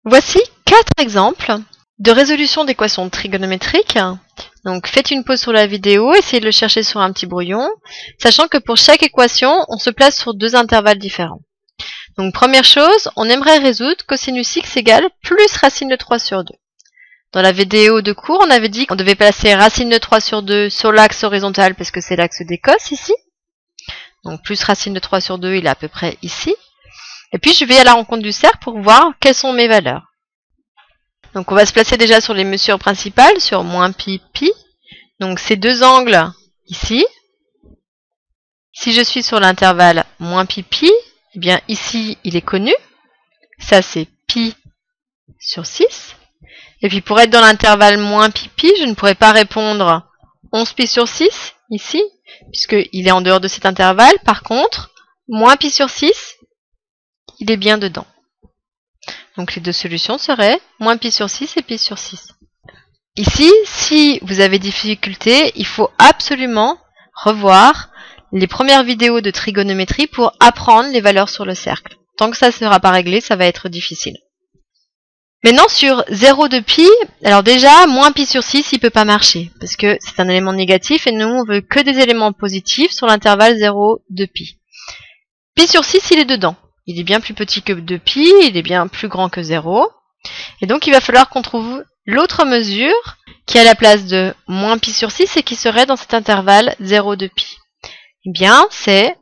Voici 4 exemples de résolution d'équations trigonométriques. Donc faites une pause sur la vidéo, essayez de le chercher sur un petit brouillon, sachant que pour chaque équation, on se place sur 2 intervalles différents. Donc première chose, on aimerait résoudre cosinus x égale plus racine de 3 sur 2. Dans la vidéo de cours, on avait dit qu'on devait placer racine de 3 sur 2 sur l'axe horizontal parce que c'est l'axe des cos ici. Donc plus racine de 3 sur 2, il est à peu près ici. Et puis je vais à la rencontre du cercle pour voir quelles sont mes valeurs. Donc on va se placer déjà sur les mesures principales, sur moins pi, pi. Donc ces deux angles ici. Si je suis sur l'intervalle moins pi, pi, eh bien ici il est connu. Ça c'est pi sur 6. Et puis pour être dans l'intervalle moins pi, pi, je ne pourrais pas répondre 11 pi sur 6 ici, puisqu'il est en dehors de cet intervalle. Par contre, moins pi sur 6, il est bien dedans. Donc les deux solutions seraient moins pi sur 6 et pi sur 6. Ici, si vous avez des difficultés, il faut absolument revoir les premières vidéos de trigonométrie pour apprendre les valeurs sur le cercle. Tant que ça ne sera pas réglé, ça va être difficile. Maintenant sur 0 de pi, alors déjà, moins pi sur 6, il ne peut pas marcher, parce que c'est un élément négatif et nous, on veut que des éléments positifs sur l'intervalle 0 de pi. Pi sur 6, il est dedans. Il est bien plus petit que 2pi, il est bien plus grand que 0. Et donc, il va falloir qu'on trouve l'autre mesure qui a la place de moins pi sur 6 et qui serait dans cet intervalle 0 de pi. Eh bien, c'est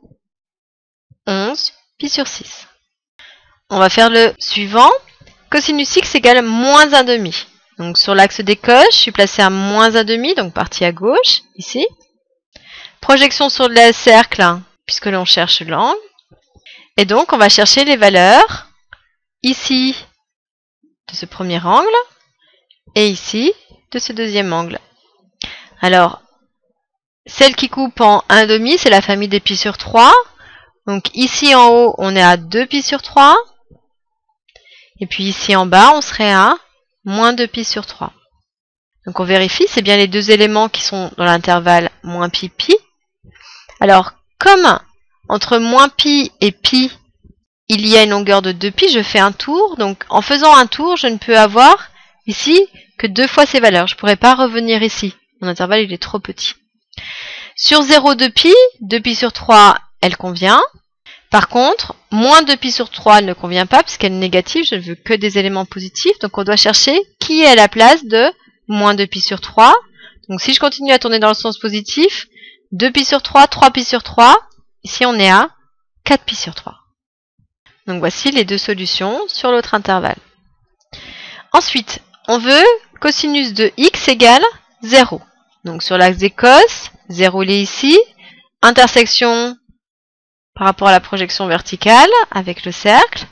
11 pi sur 6. On va faire le suivant. Cosinus x égale moins 1,5. Donc, sur l'axe des cos, je suis placé à moins 1,5, donc partie à gauche, ici. Projection sur le cercle, puisque l'on cherche l'angle. Et donc, on va chercher les valeurs, ici, de ce premier angle, et ici, de ce deuxième angle. Alors, celle qui coupe en 1,5, c'est la famille des pi sur 3. Donc, ici en haut, on est à 2 pi sur 3. Et puis ici en bas, on serait à moins 2 pi sur 3. Donc, on vérifie, c'est bien les deux éléments qui sont dans l'intervalle moins pi, pi. Alors, comme entre moins pi et pi, il y a une longueur de 2pi, je fais un tour. Donc, en faisant un tour, je ne peux avoir ici que 2 fois ces valeurs. Je ne pourrais pas revenir ici. Mon intervalle, il est trop petit. Sur 0, 2pi, 2pi sur 3, elle convient. Par contre, moins 2pi sur 3, elle ne convient pas puisqu'elle est négative. Je ne veux que des éléments positifs. Donc, on doit chercher qui est à la place de moins 2pi sur 3. Donc, si je continue à tourner dans le sens positif, 2pi sur 3, 3pi sur 3. Ici, on est à 4pi sur 3. Donc, voici les deux solutions sur l'autre intervalle. Ensuite, on veut cosinus de x égale 0. Donc, sur l'axe des cos, 0 il est ici. Intersection par rapport à la projection verticale avec le cercle.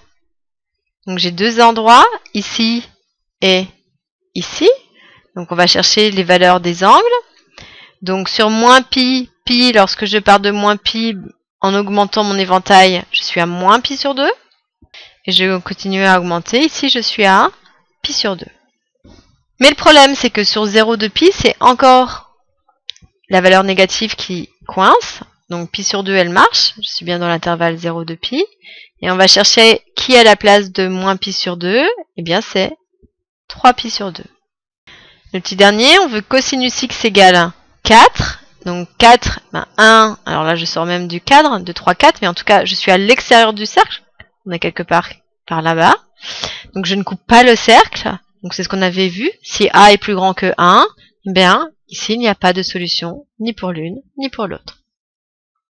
Donc, j'ai deux endroits, ici et ici. Donc, on va chercher les valeurs des angles. Donc, sur moins pi, pi, lorsque je pars de moins pi, en augmentant mon éventail, je suis à moins pi sur 2. Et je vais continuer à augmenter. Ici, je suis à pi sur 2. Mais le problème, c'est que sur 0 de pi, c'est encore la valeur négative qui coince. Donc, pi sur 2, elle marche. Je suis bien dans l'intervalle 0 de pi. Et on va chercher qui est à la place de moins pi sur 2. Eh bien, c'est 3 pi sur 2. Le petit dernier, on veut cosinus x égale 4. Donc 4, 1, alors là je sors même du cadre, 2, 3, 4, mais en tout cas je suis à l'extérieur du cercle, on est quelque part par là-bas, donc je ne coupe pas le cercle, donc c'est ce qu'on avait vu, si A est plus grand que 1, bien ici il n'y a pas de solution, ni pour l'une, ni pour l'autre.